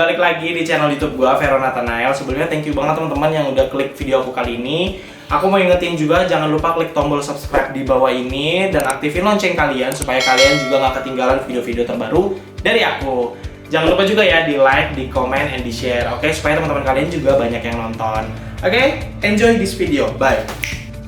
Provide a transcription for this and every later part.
balik lagi di channel YouTube gua, Vero Nathanael. Sebelumnya thank you banget teman-teman yang udah klik video aku kali ini. Aku mau ingetin juga, jangan lupa klik tombol subscribe di bawah ini dan aktifin lonceng kalian supaya kalian juga nggak ketinggalan video-video terbaru dari aku. Jangan lupa juga ya di like, di comment, and di share, oke? Supaya teman-teman kalian juga banyak yang nonton. Oke, enjoy this video. Bye.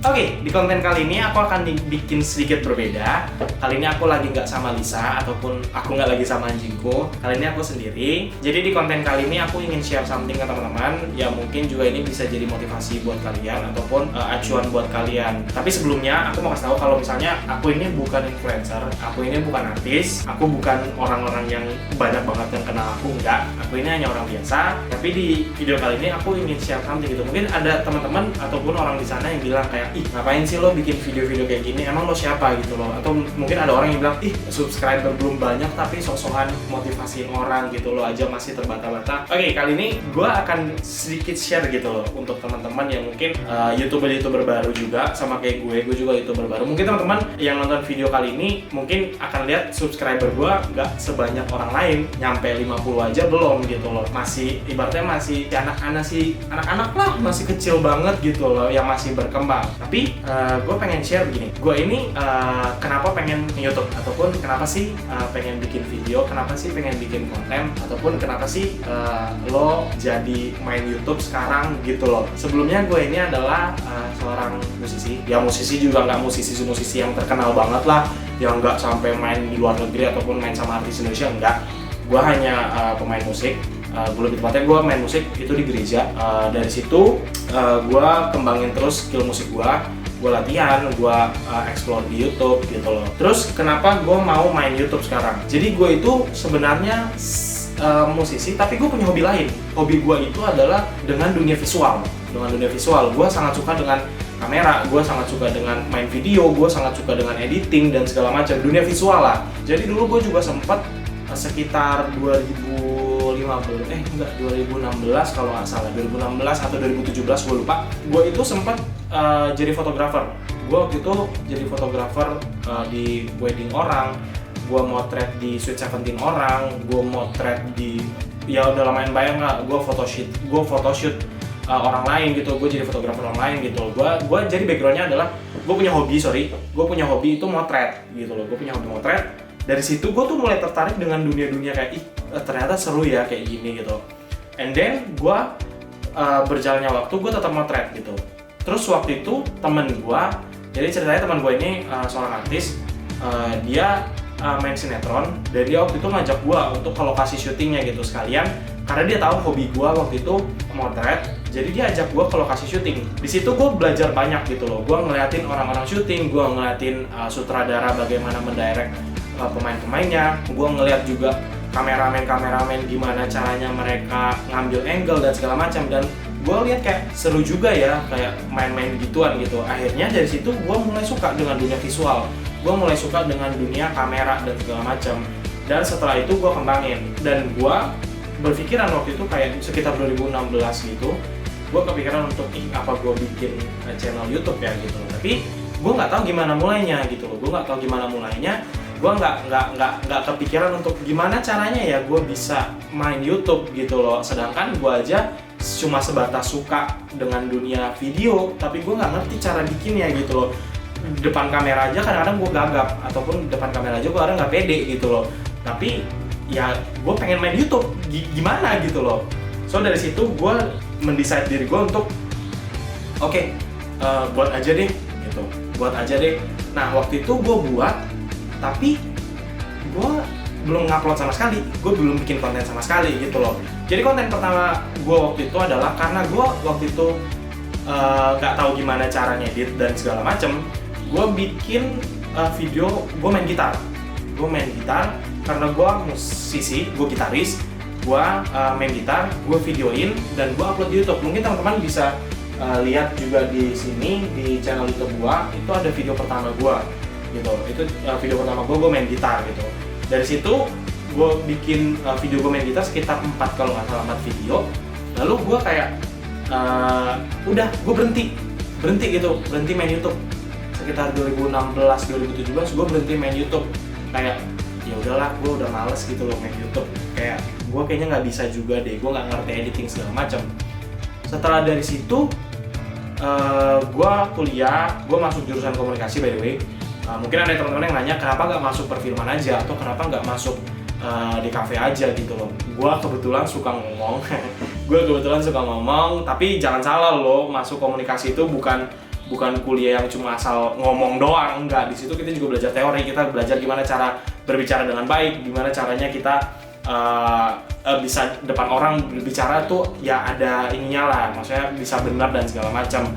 Oke, di konten kali ini aku akan bikin sedikit berbeda. Kali ini aku lagi nggak sama Lisa, ataupun aku nggak lagi sama anjingku. Kali ini aku sendiri. Jadi di konten kali ini aku ingin share something ke teman-teman. Ya mungkin juga ini bisa jadi motivasi buat kalian, ataupun acuan buat kalian. Tapi sebelumnya aku mau kasih tahu kalau misalnya aku ini bukan influencer, aku ini bukan artis, aku bukan orang-orang yang banyak banget yang kenal aku, enggak. Aku ini hanya orang biasa. Tapi di video kali ini aku ingin share something gitu. Mungkin ada teman-teman ataupun orang di sana yang bilang kayak, ih ngapain sih lo bikin video-video kayak gini, emang lo siapa gitu loh. Atau mungkin ada orang yang bilang, ih subscriber belum banyak tapi sok-sokan motivasiin orang gitu loh aja masih terbata-bata. Oke, kali ini gue akan sedikit share gitu loh untuk teman-teman yang mungkin youtuber baru juga sama kayak gue juga youtuber baru. Mungkin teman-teman yang nonton video kali ini mungkin akan lihat subscriber gue nggak sebanyak orang lain, nyampe 50 aja belum gitu loh. Masih ibaratnya masih anak-anak lah, masih kecil banget gitu loh yang masih berkembang. Tapi gue pengen share begini, gue ini kenapa pengen YouTube, ataupun kenapa sih pengen bikin video, kenapa sih pengen bikin konten, ataupun kenapa sih lo jadi main YouTube sekarang gitu loh. Sebelumnya gue ini adalah seorang musisi, ya musisi juga nggak musisi yang terkenal banget lah, yang nggak sampai main di luar negeri ataupun main sama artis Indonesia, enggak. Gue hanya pemain musik. Gue lebih tepatnya gue main musik itu di gereja. Dari situ gue kembangin terus skill musik gue latihan, gue explore di YouTube gitu loh. Terus kenapa gue mau main YouTube sekarang? Jadi gue itu sebenarnya musisi, tapi gue punya hobi lain. Hobi gue itu adalah dengan dunia visual. Gue sangat suka dengan kamera, gue sangat suka dengan main video, gue sangat suka dengan editing dan segala macam dunia visual lah. Jadi dulu gue juga sempat sekitar 2016 kalau nggak salah, 2016 atau 2017 gue lupa. Gue itu sempat jadi fotografer. Gue waktu itu jadi fotografer di wedding orang, gue motret di Sweet 17 orang, gue motret di, ya udah lumayan bayang nggak, gue photoshoot orang lain gitu. Gue jadi fotografer orang lain gitu. Gue jadi backgroundnya adalah gue punya hobi itu motret gitu loh. Gue punya hobi motret. Dari situ gue tuh mulai tertarik dengan dunia kayak, ternyata seru ya kayak gini gitu. And then gue berjalannya waktu gue tetap motret gitu. Terus waktu itu temen gue, jadi ceritanya teman gue ini seorang artis, dia main sinetron, dan dia waktu itu ngajak gue untuk ke lokasi syutingnya gitu sekalian, karena dia tahu hobi gue waktu itu motret. Jadi dia ajak gue ke lokasi syuting. Di situ gue belajar banyak gitu loh. Gue ngeliatin orang-orang syuting, gue ngeliatin sutradara bagaimana mendirect pemain-pemainnya, gue ngeliat juga kameramen gimana caranya mereka ngambil angle dan segala macam, dan gue lihat kayak seru juga ya kayak main-main gituan gitu. Akhirnya dari situ gue mulai suka dengan dunia visual, gue mulai suka dengan dunia kamera dan segala macam. Dan setelah itu gue kembangin, dan gue berpikiran waktu itu kayak sekitar 2016 gitu, gue kepikiran untuk apa gue bikin channel YouTube ya gitu. Tapi gue nggak tahu gimana mulainya gitu loh. Gue nggak kepikiran untuk gimana caranya ya gue bisa main YouTube gitu loh. Sedangkan gue aja cuma sebatas suka dengan dunia video, tapi gue nggak ngerti cara bikinnya gitu loh. Depan kamera aja kadang-kadang gue gagap, ataupun depan kamera aja gue kadang nggak pede gitu loh. Tapi ya gue pengen main YouTube, gimana gitu loh. So dari situ gue mendecide diri gue untuk buat aja deh. Nah waktu itu gue buat, tapi gue belum ngupload sama sekali, gue belum bikin konten sama sekali gitu loh. Jadi konten pertama gue waktu itu adalah karena gue waktu itu nggak tahu gimana cara ngedit dan segala macem. Gue bikin video, gue main gitar karena gue musisi, gue gitaris. Gue main gitar, gue videoin dan gue upload di YouTube. Mungkin teman-teman bisa lihat juga di sini di channel YouTube gue, itu ada video pertama gue gitu. Itu video pertama gue main gitar gitu. Dari situ gue bikin video gue main gitar sekitar 4 kalau nggak salah 4 video. Lalu gue kayak udah gue berhenti main YouTube. Sekitar 2016 2017 gue berhenti main YouTube. Kayak ya udahlah, gue udah males gitu loh main YouTube. Kayak gue kayaknya nggak bisa juga deh, gue nggak ngerti editing segala macam. Setelah dari situ gue kuliah, gue masuk jurusan komunikasi by the way. Mungkin ada teman-teman yang nanya kenapa nggak masuk perfilman aja atau kenapa nggak masuk di kafe aja gitu loh. Gue kebetulan suka ngomong, tapi jangan salah loh, masuk komunikasi itu bukan kuliah yang cuma asal ngomong doang, enggak. Di situ kita juga belajar teori, kita belajar gimana cara berbicara dengan baik, gimana caranya kita bisa depan orang berbicara tuh ya ada ininya lah, maksudnya bisa benar dan segala macam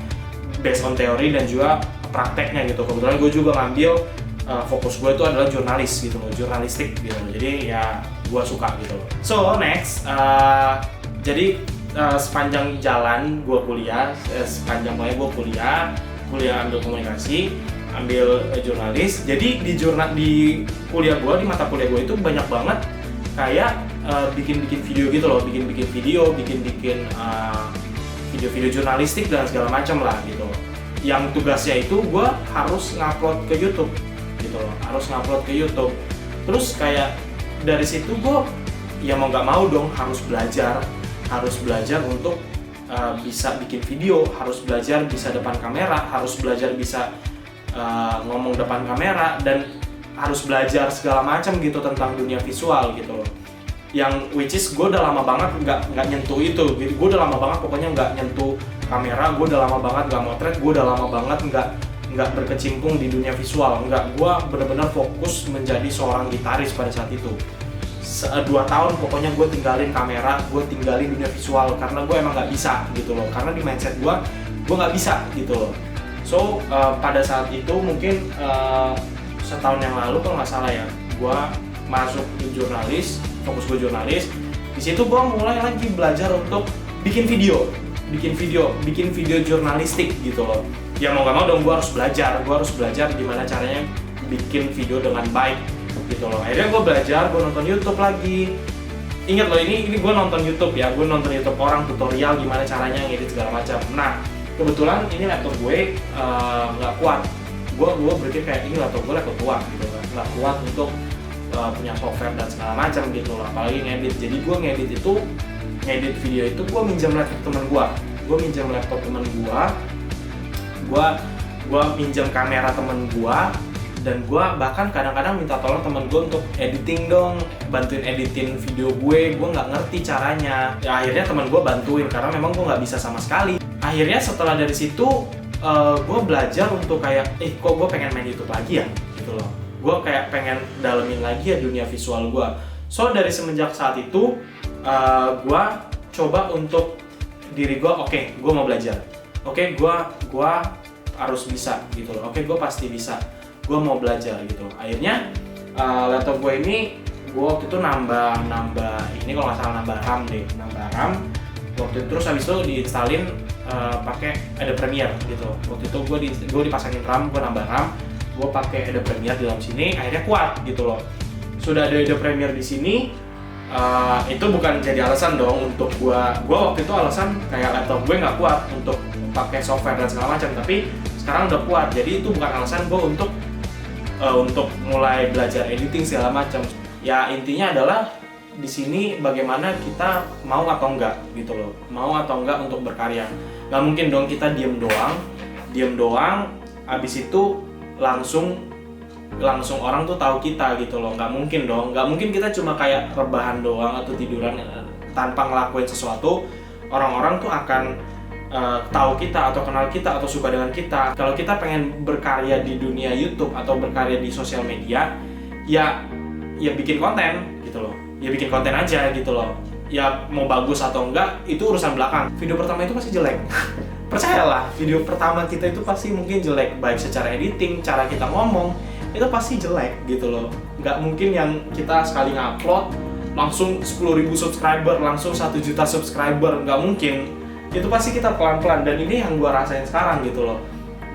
based on teori dan juga prakteknya gitu. Kebetulan gue juga ngambil fokus gue itu adalah jurnalis gitu loh, jurnalistik gitu loh. Jadi ya gue suka gitu loh. So next, jadi sepanjang jalan gue kuliah, gue kuliah ambil komunikasi, ambil jurnalis. Jadi di kuliah gue, di mata kuliah gue itu banyak banget kayak bikin video gitu loh, bikin video jurnalistik dan segala macam lah gitu. Yang tugasnya itu gue harus ngupload ke YouTube gitu loh, Terus kayak dari situ gue ya mau nggak mau dong harus belajar untuk bisa bikin video, harus belajar bisa depan kamera, harus belajar bisa ngomong depan kamera, dan harus belajar segala macam gitu tentang dunia visual gitu loh. Yang which is gue udah lama banget nggak nyentuh itu gitu. Gue udah lama banget pokoknya nggak nyentuh kamera, gue udah lama banget nggak motret, gue udah lama banget nggak berkecimpung di dunia visual. Gue benar-benar fokus menjadi seorang gitaris pada saat itu. 2 tahun pokoknya gue tinggalin kamera, gue tinggalin dunia visual karena gue emang nggak bisa gitu loh, karena di mindset gue nggak bisa gitu loh. So pada saat itu mungkin setahun yang lalu kalau nggak salah ya, gue masuk di jurnalis, fokus gue jurnalis. Di situ gue mulai lagi belajar untuk bikin video jurnalistik gitu loh. Ya mau nggak mau dong gue harus belajar gimana caranya bikin video dengan baik gitu loh. Akhirnya gue belajar, gue nonton YouTube lagi. Ingat loh, ini gue nonton YouTube ya, gue nonton YouTube orang tutorial gimana caranya ngedit segala macam. Nah kebetulan ini laptop gue nggak kuat. Gue berpikir kayak ini laptop tua gitu kan, nggak kuat untuk punya software dan segala macam gitu loh, apalagi ngedit. Jadi gue ngedit video itu gue minjam laptop temen gue, gue minjam kamera temen gue, dan gue bahkan kadang-kadang minta tolong temen gue untuk editing dong, bantuin editin video gue nggak ngerti caranya. Ya akhirnya temen gue bantuin karena memang gue nggak bisa sama sekali. Akhirnya setelah dari situ gue belajar untuk kayak kok gue pengen main YouTube lagi ya gitu loh, gue kayak pengen dalemin lagi ya dunia visual gue. So dari semenjak saat itu gue coba untuk diri gue, gue mau belajar, gue harus bisa gitu loh, gue pasti bisa, gue mau belajar gitu. Akhirnya laptop gue ini gue waktu itu nambah ini kalau nggak salah nambah RAM waktu itu. Terus habis itu diinstalin pakai Adobe Premiere gitu. Waktu itu gue dipasangin RAM, gue nambah RAM, gue pakai Adobe Premiere di dalam sini, akhirnya kuat gitu loh. Sudah ada Adobe Premiere di sini, itu bukan jadi alasan dong untuk gue waktu itu alasan kayak laptop gue nggak kuat untuk pakai software dan segala macam, tapi sekarang udah kuat. Jadi itu bukan alasan gue untuk mulai belajar editing segala macam. Ya intinya adalah di sini bagaimana kita mau atau enggak gitu loh, mau atau enggak untuk berkarya. Nggak mungkin dong kita diem doang, abis itu langsung orang tuh tahu kita gitu loh. Nggak mungkin kita cuma kayak rebahan doang atau tiduran tanpa ngelakuin sesuatu. Orang-orang tuh akan tahu kita atau kenal kita atau suka dengan kita. Kalau kita pengen berkarya di dunia YouTube atau berkarya di sosial media, ya bikin konten gitu loh, ya bikin konten aja gitu loh. Ya mau bagus atau enggak itu urusan belakang. Video pertama itu pasti jelek. Percayalah, video pertama kita itu pasti mungkin jelek, baik secara editing, cara kita ngomong itu pasti jelek gitu loh. Nggak mungkin yang kita sekali ngupload langsung 10.000 subscriber, langsung 1 juta subscriber, nggak mungkin. Itu pasti kita pelan-pelan, dan ini yang gue rasain sekarang gitu loh.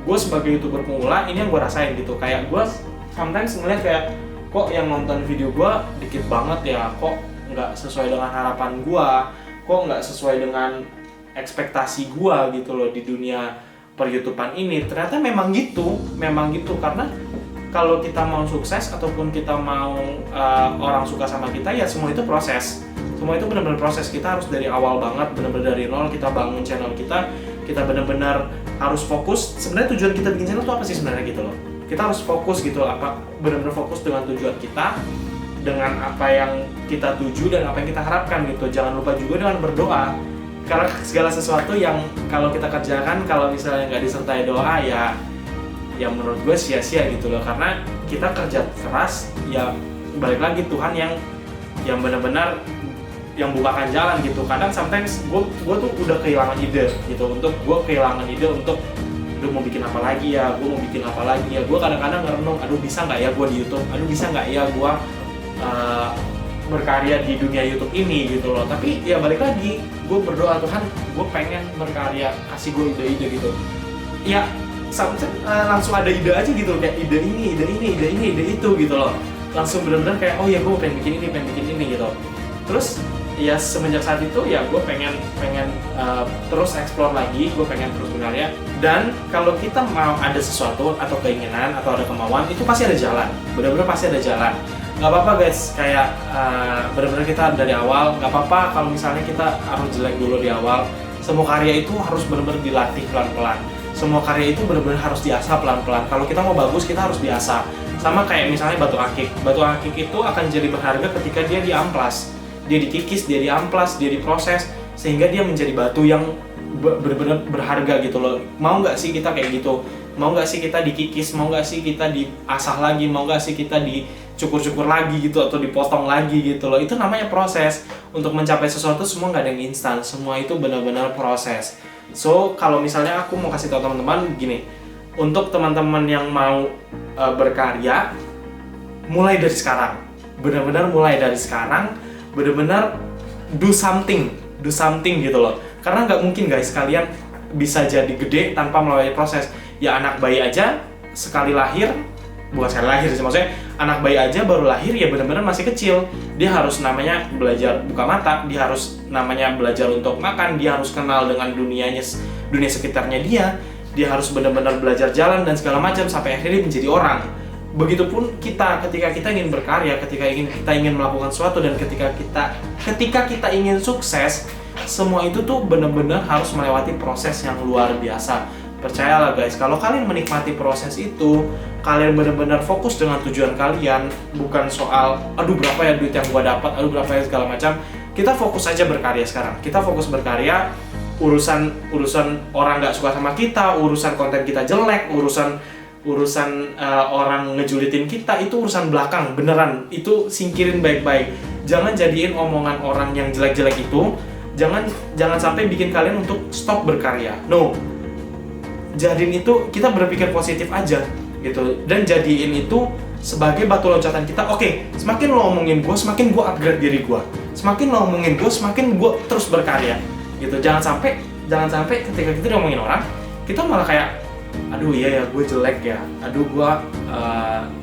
Gue sebagai YouTuber pemula, ini yang gue rasain gitu. Kayak gue sometimes ngeliat kayak kok yang nonton video gue dikit banget ya, kok nggak sesuai dengan harapan gue, kok nggak sesuai dengan ekspektasi gue gitu loh di dunia per YouTubean ini. Ternyata memang gitu karena kalau kita mau sukses ataupun kita mau orang suka sama kita, ya semua itu proses. Semua itu benar-benar proses. Kita harus dari awal banget, benar-benar dari nol kita bangun channel kita. Kita benar-benar harus fokus. Sebenarnya tujuan kita bikin channel itu apa sih sebenarnya gitu loh. Kita harus fokus gitu, benar-benar fokus dengan tujuan kita, dengan apa yang kita tuju dan apa yang kita harapkan gitu. Jangan lupa juga dengan berdoa. Karena segala sesuatu yang kalau kita kerjakan, kalau misalnya nggak disertai doa, ya menurut gue sia-sia gitu loh. Karena kita kerja keras, ya balik lagi Tuhan yang benar-benar yang bukakan jalan gitu. Kadang sometimes gue tuh udah kehilangan ide gitu, untuk aduh mau bikin apa lagi ya, gue kadang-kadang ngerenung, aduh bisa nggak ya gue di YouTube, aduh bisa nggak ya gue berkarya di dunia YouTube ini gitu loh. Tapi ya balik lagi, gue berdoa, Tuhan gue pengen berkarya, kasih gue ide-ide gitu ya. Langsung ada ide aja gitu, kayak ide ini itu gitu loh. Langsung bener-bener kayak, oh ya gue pengen bikin ini gitu. Terus ya semenjak saat itu ya gue pengen terus explore lagi, gue pengen terus berkarya. Dan kalau kita mau ada sesuatu atau keinginan atau ada kemauan, itu pasti ada jalan, bener-bener pasti ada jalan. Gak apa-apa guys, kayak bener-bener kita dari awal, gak apa-apa kalau misalnya kita harus jelek dulu di awal. Semua karya itu harus bener-bener dilatih pelan-pelan. Semua karya itu benar-benar harus diasah pelan-pelan. Kalau kita mau bagus, kita harus diasah. Sama kayak misalnya batu akik. Batu akik itu akan jadi berharga ketika dia diamplas. Dia dikikis, dia diamplas, dia diproses, sehingga dia menjadi batu yang benar-benar berharga gitu loh. Mau nggak sih kita kayak gitu? Mau nggak sih kita dikikis? Mau nggak sih kita diasah lagi? Mau nggak sih kita dicukur-cukur lagi gitu, atau dipotong lagi gitu loh? Itu namanya proses. Untuk mencapai sesuatu semua nggak ada yang instan. Semua itu benar-benar proses. So, kalau misalnya aku mau kasih tahu teman-teman gini, untuk teman-teman yang mau berkarya, mulai dari sekarang, benar-benar mulai dari sekarang, benar-benar do something gitu loh. Karena nggak mungkin guys, kalian bisa jadi gede tanpa melalui proses. Ya anak bayi aja sekali lahir, bukan sekali lahir sih, maksudnya anak bayi aja baru lahir ya benar-benar masih kecil. Dia harus namanya belajar buka mata, dia harus namanya belajar untuk makan, dia harus kenal dengan dunia sekitarnya dia harus benar-benar belajar jalan dan segala macam sampai akhirnya menjadi orang. Begitupun kita, ketika kita ingin berkarya, ketika kita ingin melakukan sesuatu, dan ketika kita ingin sukses, semua itu tuh benar-benar harus melewati proses yang luar biasa. Percayalah guys, kalau kalian menikmati proses itu, kalian benar-benar fokus dengan tujuan kalian, bukan soal aduh berapa ya duit yang gua dapat, aduh berapa ya segala macam. Kita fokus aja berkarya sekarang. Kita fokus berkarya, urusan orang nggak suka sama kita, urusan konten kita jelek, urusan orang ngejulitin kita, itu urusan belakang, beneran. Itu singkirin baik-baik. Jangan jadiin omongan orang yang jelek-jelek itu, jangan sampai bikin kalian untuk stop berkarya. No. Jadiin itu, kita berpikir positif aja gitu, dan jadiin itu sebagai batu loncatan kita. Oke, semakin lo ngomongin gue, semakin gue upgrade diri gue. Semakin lo ngomongin gue, semakin gue terus berkarya gitu. Jangan sampai ketika kita ngomongin orang, kita malah kayak aduh iya ya gue jelek ya, aduh gue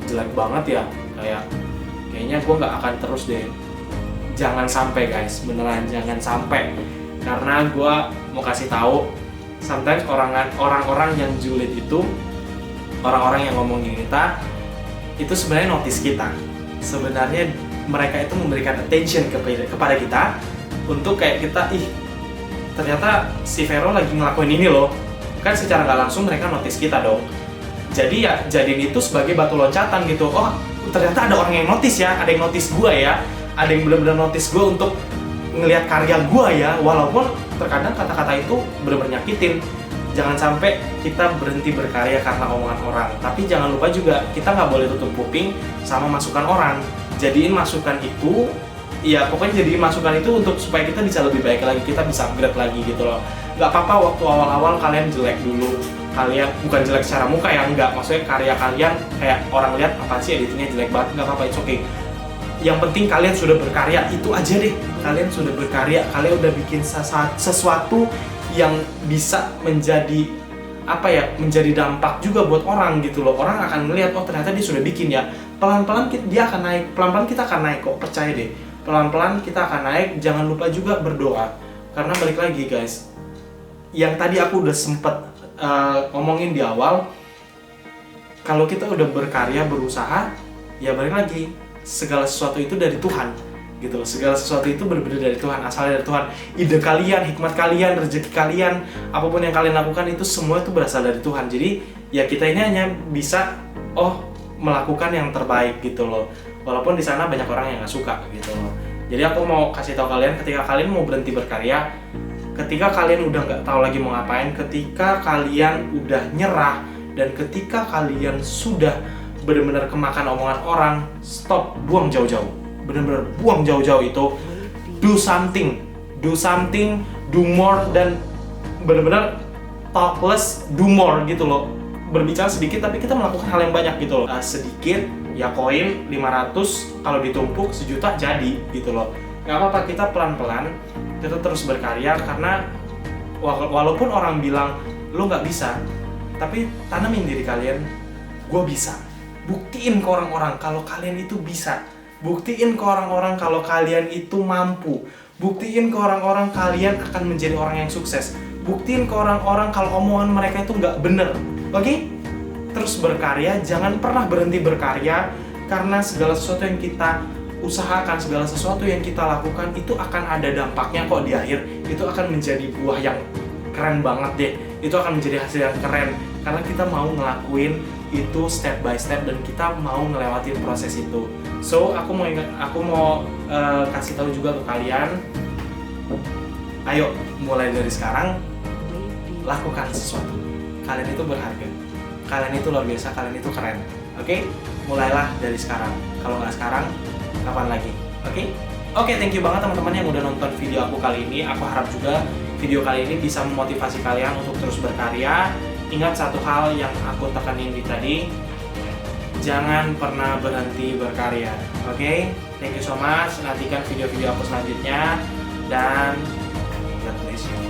jelek banget ya, kayaknya gue nggak akan terus deh. Jangan sampai guys, beneran jangan sampai. Karena gue mau kasih tahu, sometimes orang-orang yang julid itu, orang-orang yang ngomongin kita, itu sebenarnya notice kita. Sebenarnya mereka itu memberikan attention kepada kita, untuk kayak kita, ternyata si Vero lagi ngelakuin ini loh. Kan secara nggak langsung mereka notice kita dong. Jadi ya jadiin itu sebagai batu loncatan gitu. Oh ternyata ada orang yang notice ya, ada yang notice gue ya, ada yang benar-benar notice gue untuk ngelihat karya gue ya, walaupun terkadang kata-kata itu benar-benar nyakitin. Jangan sampai kita berhenti berkarya karena omongan orang. Tapi jangan lupa juga kita nggak boleh tutup kuping sama masukan orang. Jadiin masukan itu, ya pokoknya jadiin masukan itu untuk supaya kita bisa lebih baik lagi, kita bisa upgrade lagi gitu loh. Nggak apa-apa waktu awal-awal kalian jelek dulu. Kalian bukan jelek secara muka ya, enggak. Maksudnya karya kalian kayak orang lihat apa sih editingnya jelek banget, nggak apa-apa, it's okay. Yang penting kalian sudah berkarya, itu aja deh. Kalian sudah berkarya, kalian udah bikin sesuatu yang bisa menjadi menjadi dampak juga buat orang gitu loh. Orang akan melihat, oh ternyata dia sudah bikin ya. Pelan-pelan dia akan naik, pelan-pelan kita akan naik kok, percaya deh. Pelan-pelan kita akan naik. Jangan lupa juga berdoa. Karena balik lagi guys, yang tadi aku udah sempet ngomongin di awal, Kalau kita udah berkarya, berusaha, ya balik lagi, segala sesuatu itu dari Tuhan gitu loh. Segala sesuatu itu benar-benar dari Tuhan, asalnya dari Tuhan. Ide kalian, hikmat kalian, rezeki kalian, apapun yang kalian lakukan itu semua itu berasal dari Tuhan. Jadi ya kita ini hanya bisa melakukan yang terbaik gitu loh. Walaupun di sana banyak orang yang nggak suka gitu loh. Jadi aku mau kasih tahu kalian, ketika kalian mau berhenti berkarya, ketika kalian udah nggak tahu lagi mau ngapain, ketika kalian udah nyerah, dan ketika kalian sudah benar-benar kemakan omongan orang, stop, buang jauh-jauh. Benar-benar buang jauh-jauh itu. Do something, do more, dan benar-benar talk less, do more gitu loh. Berbicara sedikit tapi kita melakukan hal yang banyak gitu loh. Sedikit ya koin 500, kalau ditumpuk 1 juta jadi gitu loh. Nggak apa-apa, kita pelan-pelan, kita terus berkarya, karena walaupun orang bilang lo nggak bisa, tapi tanamin diri kalian, gue bisa. Buktiin ke orang-orang kalau kalian itu bisa. Buktiin ke orang-orang kalau kalian itu mampu. Buktiin ke orang-orang kalian akan menjadi orang yang sukses. Buktiin ke orang-orang kalau omongan mereka itu nggak bener. Oke? Terus berkarya, jangan pernah berhenti berkarya, karena segala sesuatu yang kita usahakan, segala sesuatu yang kita lakukan itu akan ada dampaknya kok di akhir. Itu akan menjadi buah yang keren banget deh. Itu akan menjadi hasil yang keren, karena kita mau ngelakuin itu step by step dan kita mau ngelewatin proses itu. So aku mau kasih tahu juga ke kalian, ayo mulai dari sekarang lakukan sesuatu. Kalian itu berharga, kalian itu luar biasa, kalian itu keren. Oke? Mulailah dari sekarang. Kalau nggak sekarang, kapan lagi? Oke, thank you banget teman-teman yang udah nonton video aku kali ini. Aku harap juga video kali ini bisa memotivasi kalian untuk terus berkarya. Ingat satu hal yang aku tekanin di tadi, jangan pernah berhenti berkarya. Oke? Thank you so much. Nantikan video-video aku selanjutnya, dan God bless you.